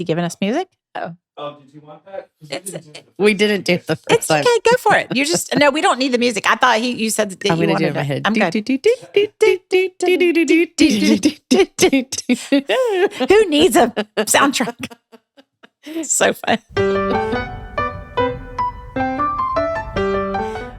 he giving us music? Oh, did you want that? We didn't do it the first time. It's okay. Go for it. No, we don't need the music. I thought you said that I'm you going to do wanted it in my head. I'm good. Who needs a soundtrack? So fun.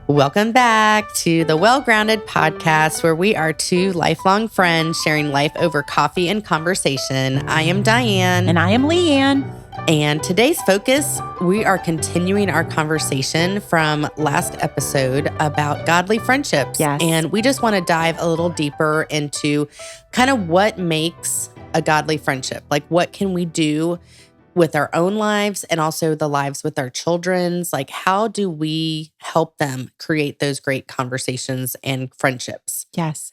Welcome back to the Well-Grounded Podcast, where we are two lifelong friends sharing life over coffee and conversation. I am Diane. And I am Leigh Ann. And today's focus, we are continuing our conversation from last episode about godly friendships. Yes. And we just want to dive a little deeper into kind of what makes a godly friendship. Like, what can we do with our own lives and also the lives with our children's? Like, how do we help them create those great conversations and friendships? Yes.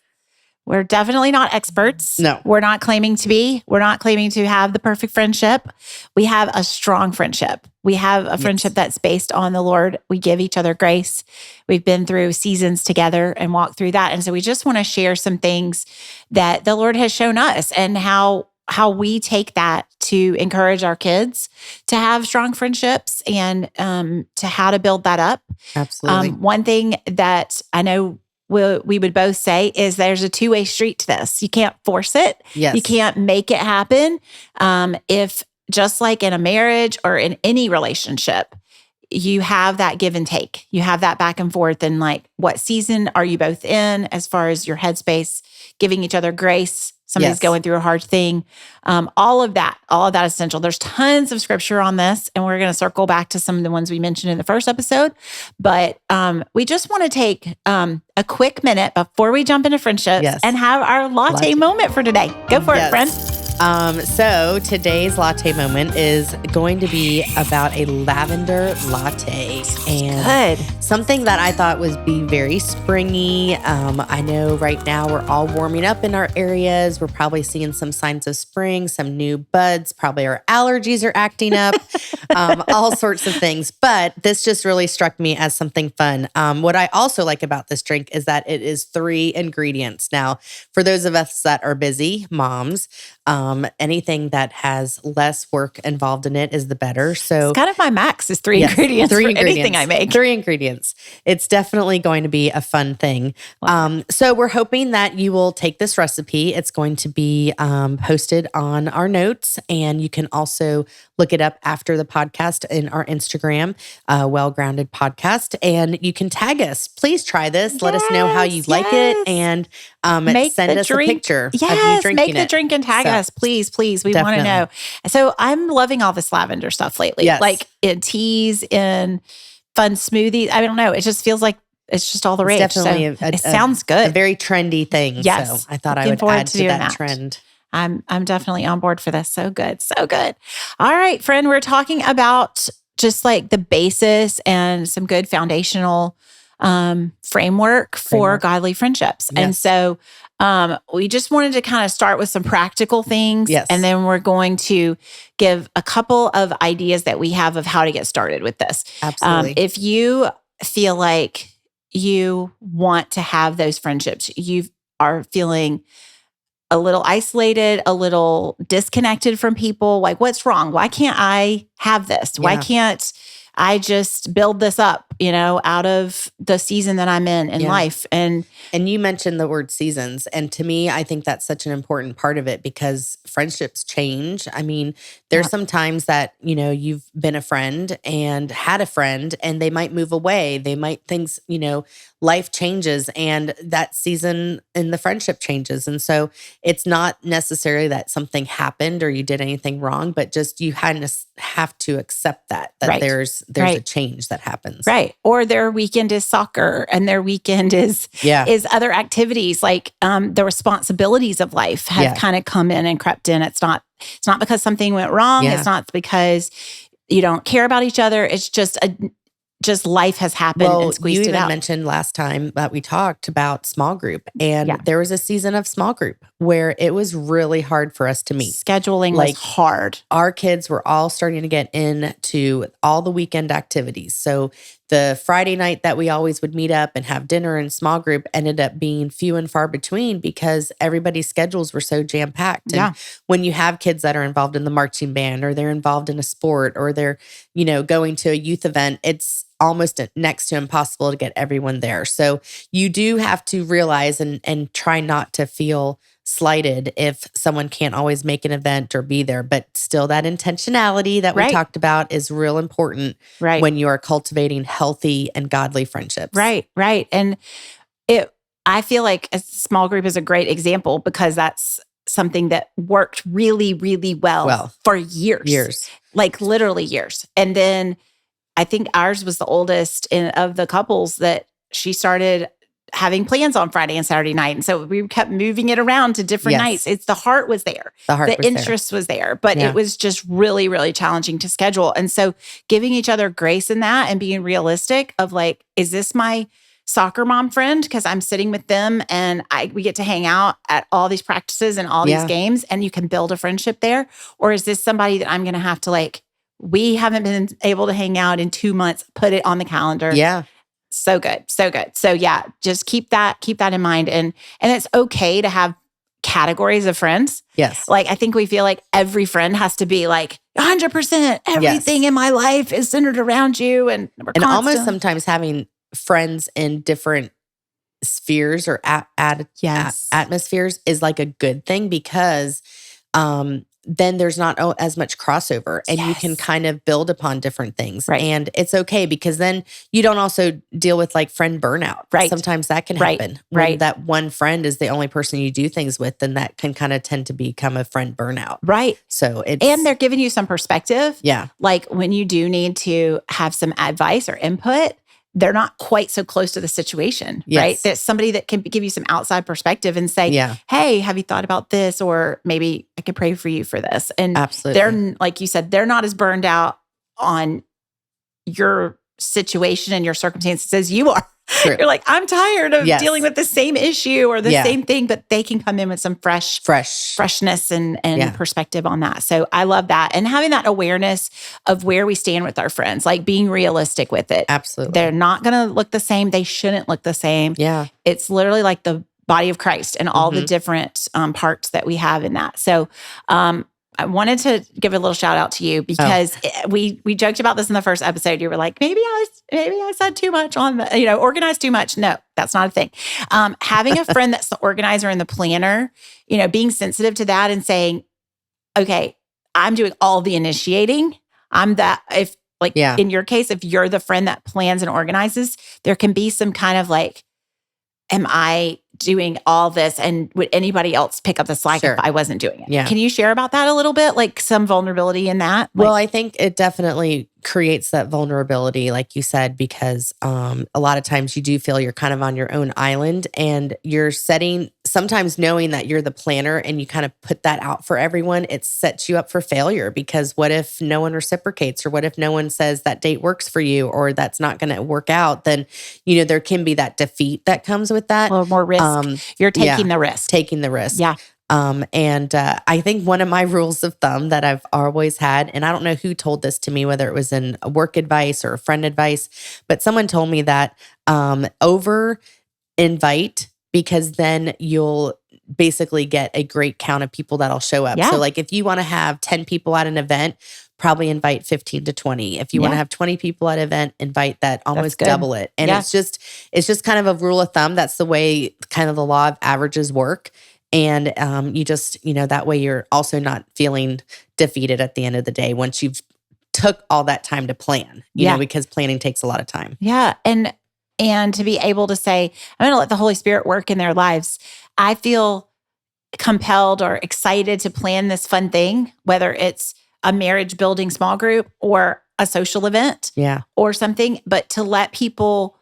We're definitely not experts. No. We're not claiming to be. We're not claiming to have the perfect friendship. We have a strong friendship. We have a friendship that's based on the Lord. We give each other grace. We've been through seasons together and walked through that. And so we just want to share some things that the Lord has shown us and how we take that to encourage our kids to have strong friendships and to how to build that up. Absolutely. One thing that I know we would both say is there's a two-way street to this. You can't force it. Yes. You can't make it happen. If just like in a marriage or in any relationship, you have that give and take. You have that back and forth. And like, what season are you both in as far as your headspace, giving each other grace? Somebody's going through a hard thing. All of that is essential. There's tons of scripture on this, and we're going to circle back to some of the ones we mentioned in the first episode. But we just want to take a quick minute before we jump into friendships and have our latte moment for today. Go for it, friend. So today's latte moment is going to be about a lavender latte. And something that I thought would be very springy. I know right now we're all warming up in our areas. We're probably seeing some signs of spring, some new buds. Probably our allergies are acting up, all sorts of things. But this just really struck me as something fun. What I also like about this drink is that it is 3 ingredients. Now, for those of us that are busy moms, anything that has less work involved in it is the better. So it's kind of my max is 3 ingredients for anything I make. 3 ingredients. It's definitely going to be a fun thing. So we're hoping that you will take this recipe. It's going to be posted on our notes, and you can also look it up after the podcast in our Instagram, Well-Grounded Podcast, and you can tag us. Please try this. Let us know how you like it, and send us a picture of you drinking make it. the drink and tag us, please. We want to know. So I'm loving all this lavender stuff lately, like in teas, in fun smoothies. I don't know. It just feels like it's just all the rage. Definitely, it sounds good. A very trendy thing. Yes, so I thought I would add to that trend. I'm definitely on board for this. So good. All right, friend, we're talking about just like the basis and some good foundational framework for godly friendships. Yes. And so we just wanted to kind of start with some practical things. Yes. And then we're going to give a couple of ideas that we have of how to get started with this. Absolutely. If you feel like you want to have those friendships, you are feeling a little isolated, a little disconnected from people, like, what's wrong? Why can't I have this? Why can't I just build this up, out of the season that I'm in life? And you mentioned the word seasons. And to me, I think that's such an important part of it because friendships change. I mean, there's some times that, you've been a friend and had a friend and they might move away. Life changes and that season in the friendship changes. And so it's not necessarily that something happened or you did anything wrong, but just you kind of have to accept that there's a change that happens. Right. Or their weekend is soccer and their weekend is other activities. Like the responsibilities of life have kind of come in and crept in. It's not because something went wrong. It's not because you don't care about each other. It's just life has happened and squeezed it out. You even mentioned last time that we talked about small group, and there was a season of small group where it was really hard for us to meet. Scheduling was hard. Our kids were all starting to get into all the weekend activities. So the Friday night that we always would meet up and have dinner in small group ended up being few and far between because everybody's schedules were so jam-packed. Yeah. And when you have kids that are involved in the marching band or they're involved in a sport or they're, going to a youth event, it's almost next to impossible to get everyone there. So you do have to realize and try not to feel slighted if someone can't always make an event or be there, but still that intentionality that we talked about is real important when you are cultivating healthy and godly friendships. Right. And I feel like a small group is a great example because that's something that worked really, really well for years. Like literally years. And then I think ours was the oldest of the couples that she started having plans on Friday and Saturday night. And so we kept moving it around to different nights. It's the heart was there. The interest was there, but it was just really, really challenging to schedule. And so giving each other grace in that and being realistic of like, is this my soccer mom friend? Because I'm sitting with them and we get to hang out at all these practices and all these games and you can build a friendship there. Or is this somebody that I'm going to have to like, we haven't been able to hang out in 2 months, put it on the calendar. Yeah. So good. So yeah, just keep that in mind. And it's okay to have categories of friends. Yes. Like I think we feel like every friend has to be like 100%. Everything in my life is centered around you. And almost sometimes having friends in different spheres or atmospheres is like a good thing because then there's not as much crossover and you can kind of build upon different things. Right. And it's okay because then you don't also deal with like friend burnout. Right. Sometimes that can happen. When that one friend is the only person you do things with, then that can kind of tend to become a friend burnout. Right. So and they're giving you some perspective. Yeah. Like when you do need to have some advice or input, they're not quite so close to the situation, right? There's somebody that can give you some outside perspective and say, hey, have you thought about this? Or maybe I could pray for you for this. And they're, like you said, they're not as burned out on your situation and your circumstances as you are. True. You're like, I'm tired of dealing with the same issue or the same thing, but they can come in with some freshness and perspective on that. So I love that. And having that awareness of where we stand with our friends, like being realistic with it. Absolutely. They're not going to look the same. They shouldn't look the same. Yeah. It's literally like the body of Christ and all the different parts that we have in that. So, I wanted to give a little shout out to you because we joked about this in the first episode. You were like, maybe I said too much on organized too much. No, that's not a thing. Having a friend that's the organizer and the planner, being sensitive to that and saying, okay, I'm doing all the initiating. I'm that in your case, if you're the friend that plans and organizes, there can be some kind of like, am I doing all this and would anybody else pick up the slack if I wasn't doing it? Yeah. Can you share about that a little bit? Like some vulnerability in that? Well, I think it definitely creates that vulnerability, like you said, because a lot of times you do feel you're kind of on your own island and you're sometimes knowing that you're the planner and you kind of put that out for everyone, it sets you up for failure because what if no one reciprocates or what if no one says that date works for you or that's not going to work out? Then, there can be that defeat that comes with that. A little more risk. You're taking the risk. Taking the risk. Yeah. And I think one of my rules of thumb that I've always had, and I don't know who told this to me, whether it was in work advice or friend advice, but someone told me that over invite because then you'll basically get a great count of people that'll show up. Yeah. So like if you want to have 10 people at an event, probably invite 15 to 20. If you want to have 20 people at an event, invite that almost double it. And it's just kind of a rule of thumb. That's the way kind of the law of averages work. And you just, that way you're also not feeling defeated at the end of the day once you've took all that time to plan, because planning takes a lot of time. Yeah. And to be able to say, I'm going to let the Holy Spirit work in their lives. I feel compelled or excited to plan this fun thing, whether it's a marriage building small group or a social event or something, but to let people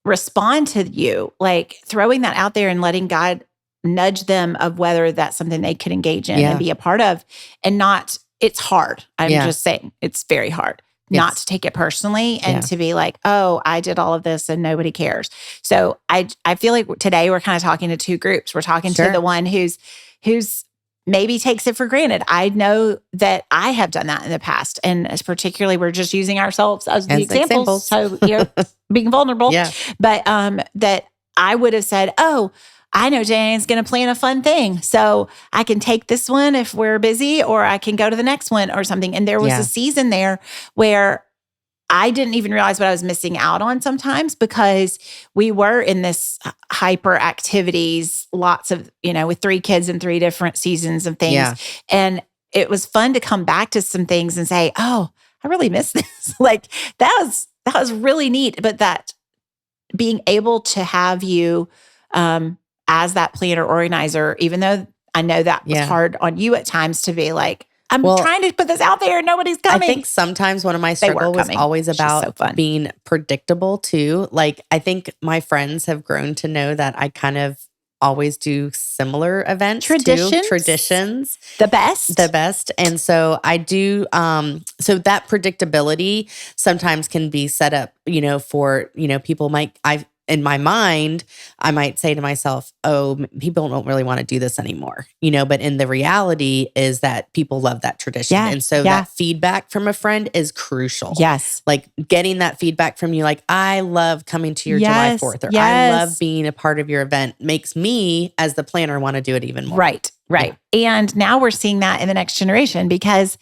respond to you, like throwing that out there and letting God nudge them of whether that's something they could engage in and be a part of and not, it's hard. I'm just saying it's very hard not to take it personally and to be like, oh, I did all of this and nobody cares. So I feel like today we're kind of talking to two groups. We're talking to the one who's maybe takes it for granted. I know that I have done that in the past. And as particularly, we're just using ourselves as the examples. So, being vulnerable. Yeah. But that I would have said, oh, I know Diane's going to plan a fun thing. So I can take this one if we're busy, or I can go to the next one or something. And there was a season there where I didn't even realize what I was missing out on sometimes, because we were in this hyper activities, lots of, with 3 kids in 3 different seasons of things. Yeah. And it was fun to come back to some things and say, oh, I really missed this. Like that was really neat. But that being able to have you as that planner organizer, even though I know that was hard on you at times to be like, I'm trying to put this out there and nobody's coming. I think sometimes one of my struggles was always about being predictable too. Like, I think my friends have grown to know that I kind of always do similar events. Traditions. The best. And so I do, so that predictability sometimes can be set up, for, people in my mind, I might say to myself, oh, people don't really want to do this anymore, but in the reality is that people love that tradition. And so that feedback from a friend is crucial. Yes. Like getting that feedback from you, like, I love coming to your July 4th, or I love being a part of your event, makes me as the planner want to do it even more. Right. Yeah. And now we're seeing that in the next generation, because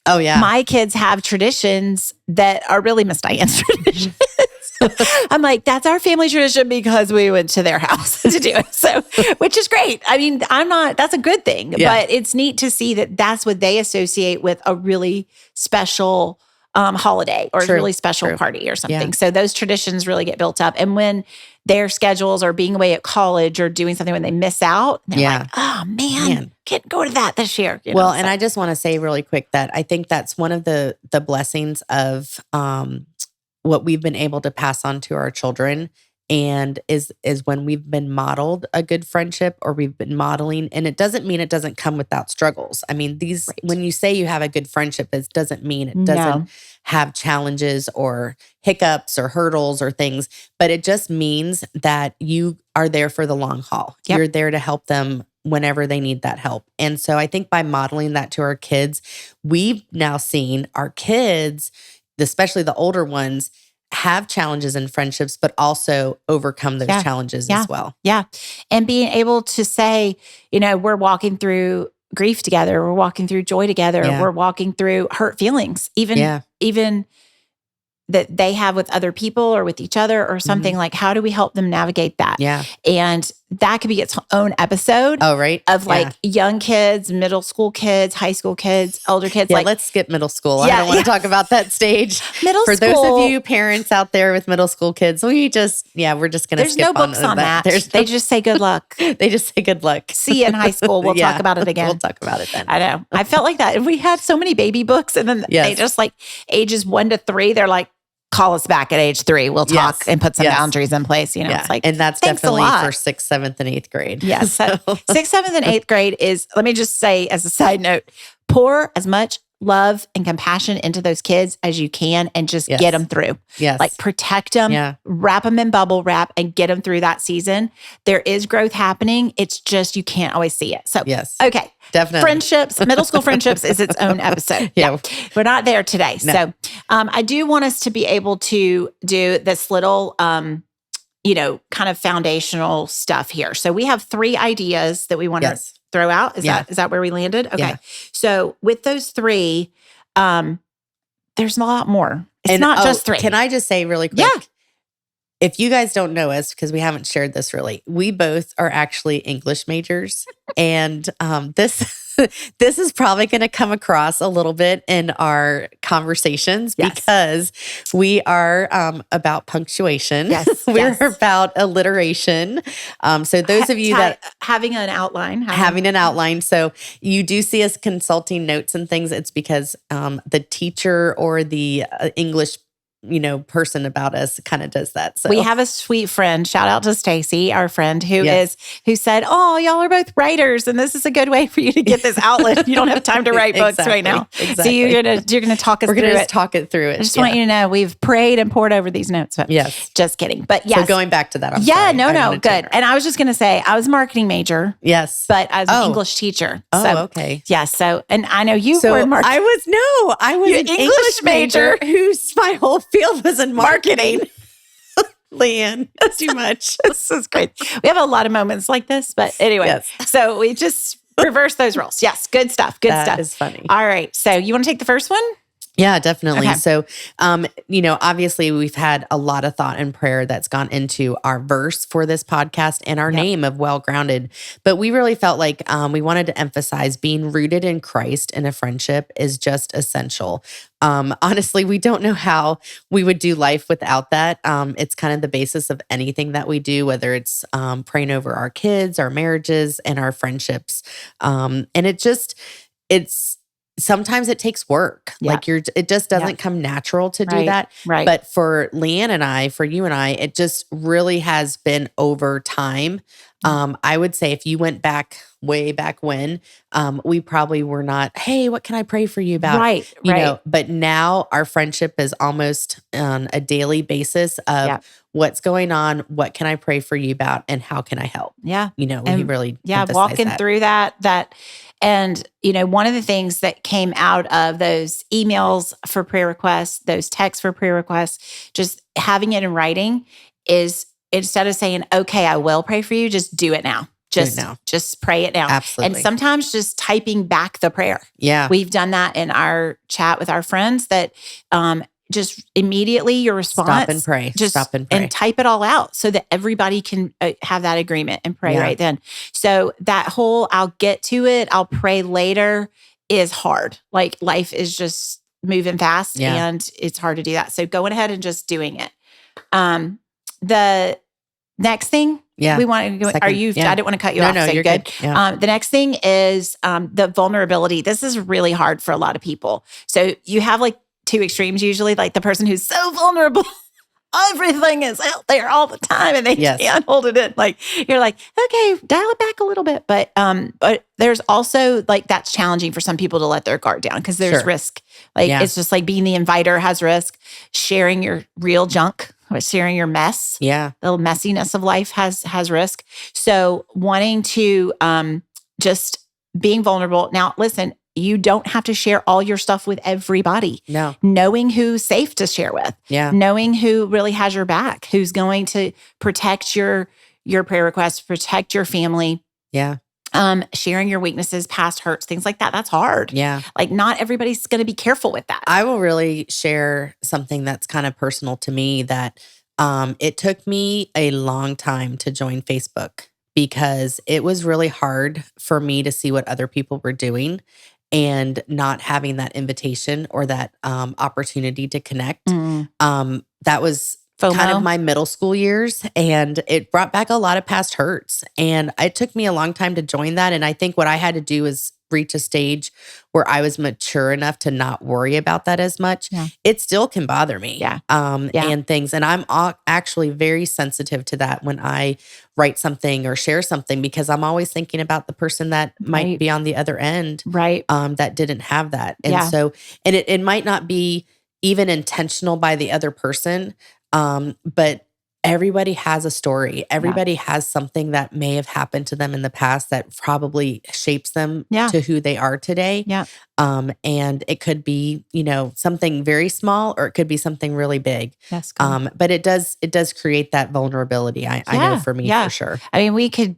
my kids have traditions that are really Miss Diane's traditions. I'm like, that's our family tradition because we went to their house to do it. So, which is great. I mean, that's a good thing, but it's neat to see that that's what they associate with a really special holiday or a really special party or something. Yeah. So those traditions really get built up. And when their schedules are being away at college or doing something when they miss out, they're like, oh man, can't go to that this year. And I just want to say really quick that I think that's one of the blessings of, what we've been able to pass on to our children, and is when we've been modeled a good friendship, or we've been modeling, and it doesn't mean it doesn't come without struggles. I mean, when you say you have a good friendship, it doesn't mean it doesn't have challenges or hiccups or hurdles or things, but it just means that you are there for the long haul. Yep. You're there to help them whenever they need that help. And so I think by modeling that to our kids, we've now seen our kids, especially the older ones, have challenges in friendships, but also overcome those challenges as well. Yeah. And being able to say, we're walking through grief together. We're walking through joy together. Yeah. We're walking through hurt feelings, even that they have with other people or with each other or something. Like, how do we help them navigate that? Yeah. And that could be its own episode. Oh, right. Of like young kids, middle school kids, high school kids, older kids. Yeah, let's skip middle school. I don't want to talk about that stage. Middle For school. those of you parents out there with middle school kids, we're just going to skip on There's no books on that. They just say good luck. They just say good luck. See you in high school. We'll talk about it again. We'll talk about it then. I know. I felt like that. And we had so many baby books, and then they just like ages 1 to 3, they're like, call us back at age 3. We'll talk and put some boundaries in place. It's like, and that's definitely for 6th, 7th, and 8th grade. Yes. So 6th, 7th, and 8th grade is, let me just say as a side note, pour as much love and compassion into those kids as you can and just get them through. Yes. Like protect them, wrap them in bubble wrap and get them through that season. There is growth happening. It's just, you can't always see it. So, okay. Definitely. Friendships, middle school friendsps is its own episode. We're not there today. No. So I do want us to be able to do this little, kind of foundational stuff here. So we have 3 ideas that we want to throw out. Is that where we landed? Okay. Yeah. So with those 3, there's a lot more. It's not just 3. Can I just say really quick? Yeah. If you guys don't know us, because we haven't shared this really, we both are actually English majors. And this is probably going to come across a little bit in our conversations because we are about punctuation. Yes. We're about alliteration. So those of you that having an outline. Having an outline. So you do see us consulting notes and things. It's because the teacher or the English person about us kind of does that. So we have a sweet friend. Shout out to Stacy, our friend, who Yes. said, "Oh, y'all are both writers, and this is a good way for you to get this outlet. You don't have time to write books right now, Exactly. so you're gonna talk us We're through gonna it. just talk it through it. I just want you to know we've prayed and poured over these notes. But Yes. just kidding. But yes, So going back to that, I'm yeah, sorry. no, I wanted to good. interrupt. And I was just gonna say, I was a marketing major, Yes, but I was an Oh. English teacher. Oh, So okay. yeah, so and I know you So were in marketing. I was You're an English major whose my whole field was in marketing. Leigh Ann, that's too much. This is great. We have a lot of moments like this, but anyway, Yes. so we just reverse those roles. Yes, good stuff. Good That stuff. is funny. All right. So you want to take the first one? Yeah, definitely. Okay. So, obviously we've had a lot of thought and prayer that's gone into our verse for this podcast and our Yep. name of Well Grounded. But we really felt like we wanted to emphasize being rooted in Christ in a friendship is just essential. Honestly, we don't know how we would do life without that. It's kind of the basis of anything that we do, whether it's praying over our kids, our marriages, and our friendships. And it's sometimes it takes work. Yeah. Like it just doesn't Yeah. come natural to do Right. that. Right. But for Leigh Ann and I, for you and I, it just really has been over time. I would say if you went way back when, we probably were not, hey, what can I pray for you about? Right. You Right. know, but now our friendship is almost on a daily basis of Yeah. what's going on, what can I pray for you about, and how can I help? Yeah. We And really emphasize walking that. through that. And, one of the things that came out of those emails for prayer requests, those texts for prayer requests, just having it in writing is instead of saying, okay, I will pray for you, just do it now. Just pray it now. Absolutely. And sometimes just typing back the prayer. Yeah. We've done that in our chat with our friends that just immediately your response. Stop and pray. Just Stop and pray. and type it all out so that everybody can have that agreement and pray Yeah. right then. So that whole I'll get to it, I'll pray later is hard. Like life is just moving fast Yeah. and it's hard to do that. So going ahead and just doing it. The next thing Yeah. we want to, Second, I didn't want to cut you off. No, So you're good. good. Yeah. The next thing is the vulnerability. This is really hard for a lot of people. So you have like two extremes usually, like the person who's so vulnerable. Everything is out there all the time and they Yes. can't hold it in. Like you're like, okay, dial it back a little bit. But there's also like that's challenging for some people to let their guard down because there's Sure. risk. Like Yeah. it's just like being the inviter has risk. Sharing your real junk, or sharing your mess, Yeah. the messiness of life has risk. So wanting to just being vulnerable. Now, listen, you don't have to share all your stuff with everybody. No. Knowing who's safe to share with, Yeah. knowing who really has your back, who's going to protect your prayer requests, protect your family, Yeah. sharing your weaknesses, past hurts, things like that. That's hard. Yeah. Like not everybody's going to be careful with that. I will really share something that's kind of personal to me that it took me a long time to join Facebook because it was really hard for me to see what other people were doing and not having that invitation or that opportunity to connect. That was FOMO. kind of my middle school years, and it brought back a lot of past hurts. And it took me a long time to join that. And I think what I had to do is reach a stage where I was mature enough to not worry about that as much. Yeah. It still can bother me. Yeah. And things. And I'm actually very sensitive to that when I write something or share something, because I'm always thinking about the person that might Right. be on the other end. Right. That didn't have that. And Yeah. so, and it might not be even intentional by the other person. But everybody has a story. Everybody has something that may have happened to them in the past that probably shapes them to who they are today. Yeah. And it could be, something very small, or it could be something really big. That's good. But it does create that vulnerability. I know for me, for sure. I mean, we could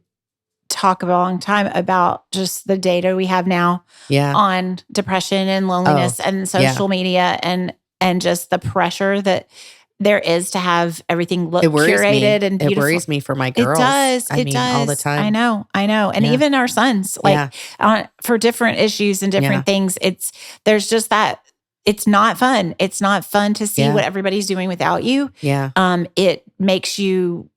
talk a long time about just the data we have now Yeah. on depression and loneliness and social media and just the pressure that there is to have everything look curated and beautiful. It worries me for my girls. It does. I mean, all the time. I know. And even our sons, like for different issues and different things, there's just that. It's not fun. It's not fun to see what everybody's doing without you. Yeah. It makes you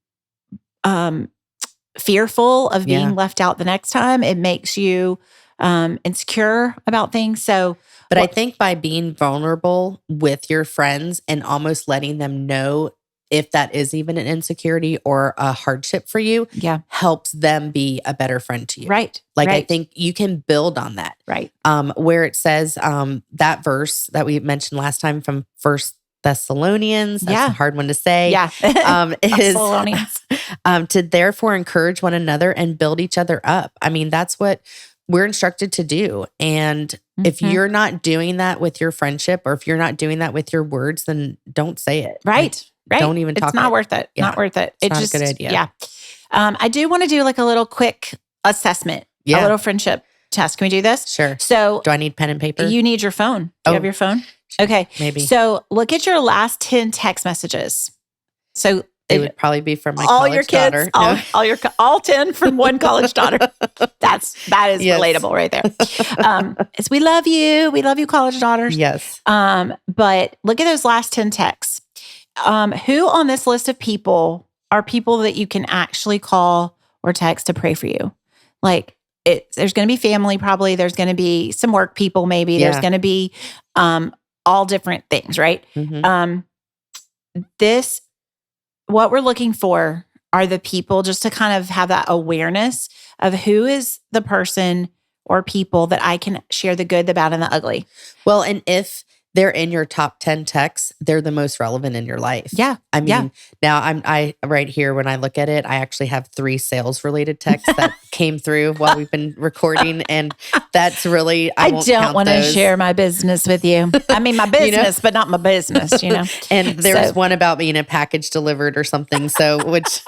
fearful of being left out the next time. It makes you insecure about things. So But I think by being vulnerable with your friends and almost letting them know if that is even an insecurity or a hardship for you, helps them be a better friend to you. Right. Like, right. I think you can build on that. Right. Where it says that verse that we mentioned last time from First Thessalonians, that's a hard one to say. Yeah. Is Thessalonians. To therefore encourage one another and build each other up. I mean, that's what we're instructed to do. And if you're not doing that with your friendship, or if you're not doing that with your words, then don't say it. Right. Right. Don't even talk. It's not worth it. Yeah. Not worth it. It's not a good idea. Yeah. I do want to do like a little quick assessment, a little friendship test. Can we do this? Sure. So do I need pen and paper? You need your phone. Do you have your phone? Okay. Maybe. So look at your last 10 text messages. So it would probably be from my all college your kids, daughter. all 10 from one college daughter. That is relatable right there. It's we love you, college daughters. Yes. But look at those last 10 texts. Who on this list of people are people that you can actually call or text to pray for you? Like there's going to be family, probably. There's going to be some work people, maybe. There's going to be all different things, right? What we're looking for are the people, just to kind of have that awareness of who is the person or people that I can share the good, the bad, and the ugly. Well, and if they're in your top 10 texts, they're the most relevant in your life. Yeah. I mean, now I right here, when I look at it, I actually have 3 sales related texts that came through while we've been recording. And that's really, I don't want to share my business with you. I mean, my business, but not my business, And there was one about being a package delivered or something. So, which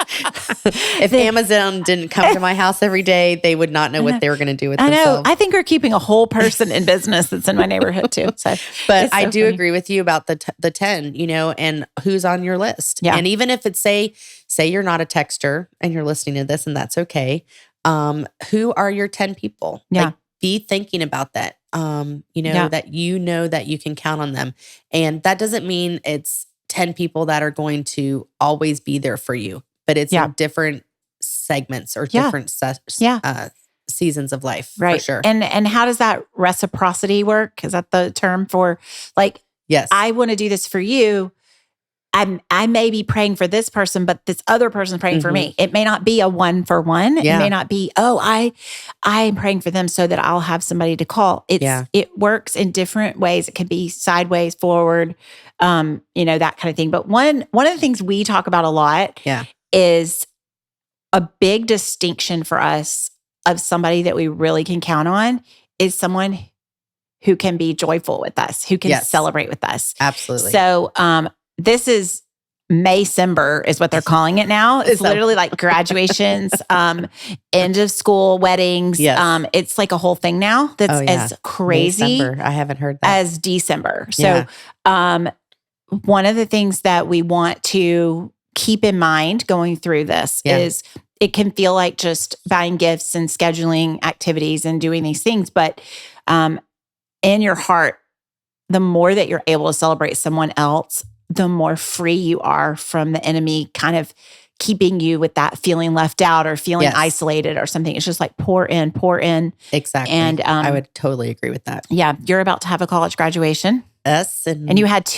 if Amazon didn't come to my house every day, they would not know what they were going to do with themselves. I think we're keeping a whole person in business that's in my neighborhood too. So, but I do agree with you about the 10, and who's on your list. Yeah. And even if it's say you're not a texter and you're listening to this, and that's okay. Who are your 10 people? Yeah. Like, be thinking about that. That that you can count on them. And that doesn't mean it's 10 people that are going to always be there for you, but it's in different segments or different seasons of life, right? For sure. And how does that reciprocity work? Is that the term for like? Yes, I want to do this for you. I may be praying for this person, but this other person's praying for me. It may not be a 1-for-1. It may not be, I'm praying for them so that I'll have somebody to call. It works in different ways. It can be sideways, forward, that kind of thing. But one of the things we talk about a lot is a big distinction for us of somebody that we really can count on is someone who can be joyful with us, who can celebrate with us. Absolutely. So, this is Maycember is what they're calling it now. It's literally like graduations, end of school, weddings. Yes. It's like a whole thing now that's as crazy Maycember. I haven't heard that. as December. So one of the things that we want to keep in mind going through this is it can feel like just buying gifts and scheduling activities and doing these things. But in your heart, the more that you're able to celebrate someone else, the more free you are from the enemy kind of keeping you with that feeling left out or feeling isolated or something. It's just like pour in. Exactly. And I would totally agree with that. Yeah. You're about to have a college graduation. Yes. And you had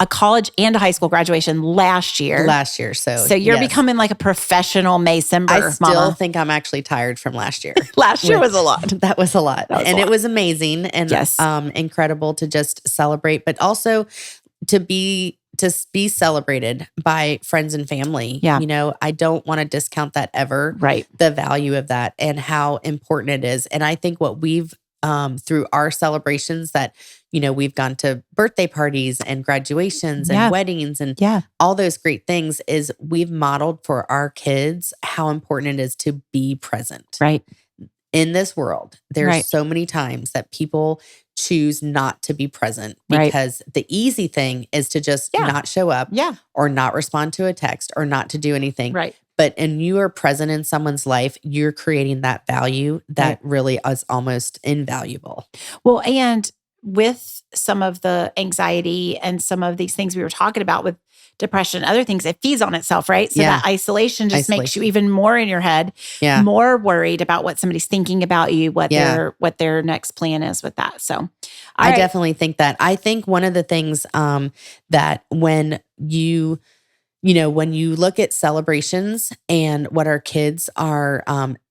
a college and a high school graduation last year. So you're becoming like a professional Maycember I still mama. think I'm actually tired from last year. Last year was a lot. That was a lot. It was amazing and incredible to just celebrate, but also to be celebrated by friends and family. Yeah. I don't want to discount that ever. Right. The value of that and how important it is. And I think what we've through our celebrations that, we've gone to birthday parties and graduations and weddings and all those great things is we've modeled for our kids how important it is to be present. Right. In this world, there's so many times that people choose not to be present because the easy thing is to just not show up or not respond to a text or not to do anything. Right. But and you are present in someone's life, you're creating that value that really is almost invaluable. Well, and with some of the anxiety and some of these things we were talking about with depression, other things, it feeds on itself, right? So that isolation just makes you even more in your head, more worried about what somebody's thinking about you, what their next plan is with that. So I definitely think that. I think one of the things that when you look at celebrations and what our kids are,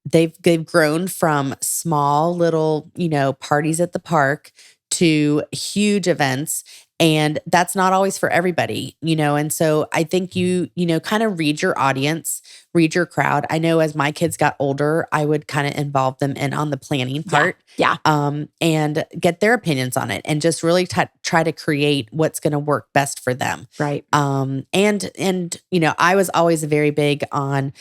they've grown from small little, parties at the park to huge events. And that's not always for everybody, and so I think you kind of read your audience, read your crowd. I know as my kids got older, I would kind of involve them in on the planning part. Yeah. And get their opinions on it and just really try to create what's going to work best for them. Right. And I was always very big on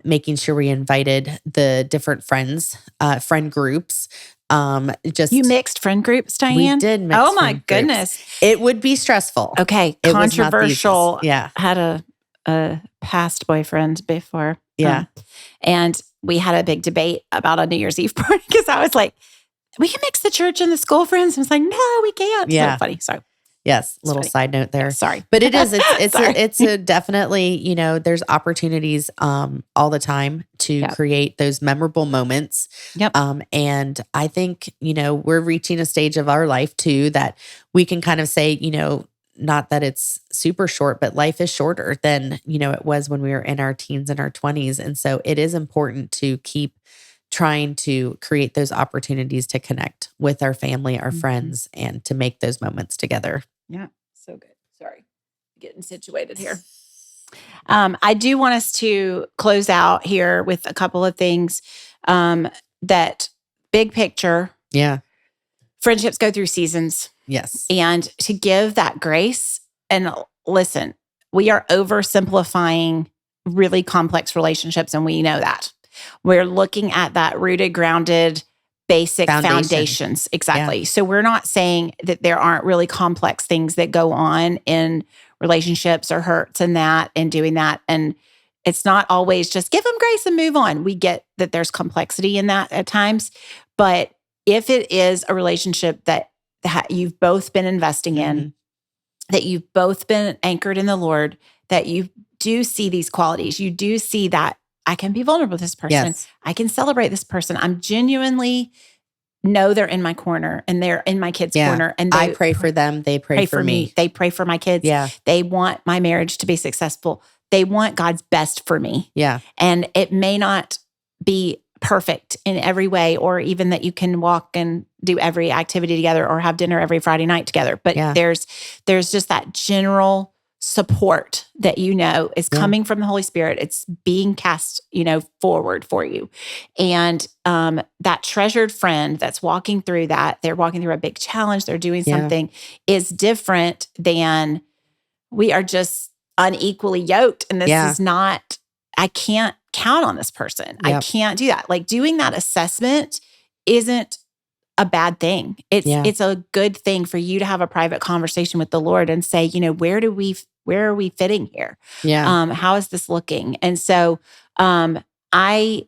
making sure we invited the different friend groups. You mixed friend groups, Diane? We did mix Oh my friend goodness. Groups. It would be stressful. Okay. It Controversial. Was not the easiest. Had a past boyfriend before. Yeah. And we had a big debate about a New Year's Eve party because I was like, we can mix the church and the school friends. And I was like, no, we can't. Yeah. So funny. Sorry. Yes. Little side note there. Yeah, sorry. But it is, it's a definitely, there's opportunities all the time to create those memorable moments. Yep. And I think, we're reaching a stage of our life too, that we can kind of say, not that it's super short, but life is shorter than, it was when we were in our teens and our 20s. And so it is important to keep trying to create those opportunities to connect with our family, our friends, and to make those moments together. Yeah. So good. Sorry. Getting situated here. I do want us to close out here with a couple of things that big picture. Yeah. Friendships go through seasons. Yes. And to give that grace, and listen, we are oversimplifying really complex relationships, and we know that. We're looking at that rooted, grounded, basic foundations. Exactly. Yeah. So we're not saying that there aren't really complex things that go on in relationships or hurts and that and doing that. And it's not always just give them grace and move on. We get that there's complexity in that at times. But if it is a relationship that you've both been investing in, that you've both been anchored in the Lord, that you do see these qualities, you do see that I can be vulnerable with this person. Yes. I can celebrate this person. I'm genuinely know they're in my corner and they're in my kids' corner. And I pray for them. They pray for me. They pray for my kids. Yeah. They want my marriage to be successful. They want God's best for me. Yeah. And it may not be perfect in every way, or even that you can walk and do every activity together or have dinner every Friday night together. But there's just that general support that is coming from the Holy Spirit. It's being cast, forward for you. And that treasured friend that's walking through that, they're walking through a big challenge, they're doing something, is different than we are just unequally yoked. And this is not, I can't count on this person. Yep. I can't do that. Like doing that assessment isn't a bad thing. It's a good thing for you to have a private conversation with the Lord and say, where are we fitting here? Yeah. How is this looking? And so, I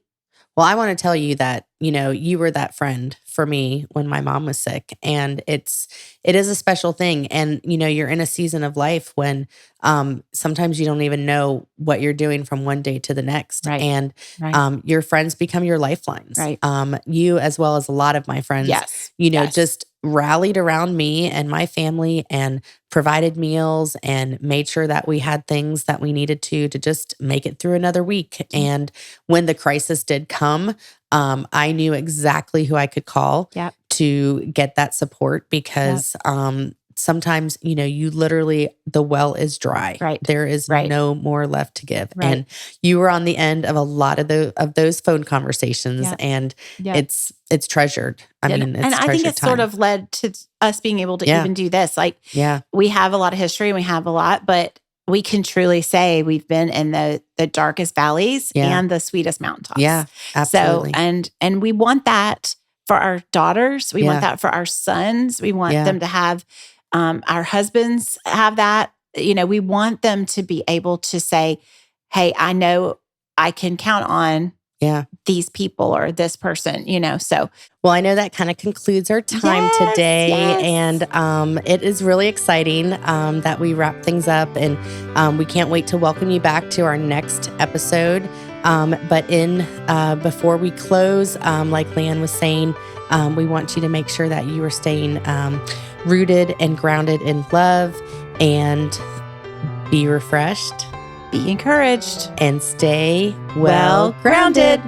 want to tell you that, you were that friend for me when my mom was sick, and it is a special thing. And, you're in a season of life when, sometimes you don't even know what you're doing from one day to the next. Right. And, right. Your friends become your lifelines. Right. You, as well as a lot of my friends, just rallied around me and my family and provided meals and made sure that we had things that we needed to just make it through another week. Mm-hmm. And when the crisis did come, I knew exactly who I could call to get that support because sometimes, you literally, the well is dry. Right. There is no more left to give. Right. And you were on the end of a lot of those phone conversations and it's treasured. I mean, it's I think it's time. sort of led to us being able to even do this. Like, we have a lot of history and we have a lot, but we can truly say we've been in the darkest valleys and the sweetest mountaintops. Yeah, absolutely. So, and we want that for our daughters. We want that for our sons. We want them to have, our husbands have that. We want them to be able to say, hey, I know I can count on these people or this person, so. Well, I know that kind of concludes our time today. Yes. And it is really exciting that we wrap things up. And we can't wait to welcome you back to our next episode. But before we close, like Leigh Ann was saying, we want you to make sure that you are staying rooted and grounded in love, and be refreshed, be encouraged, and stay well grounded.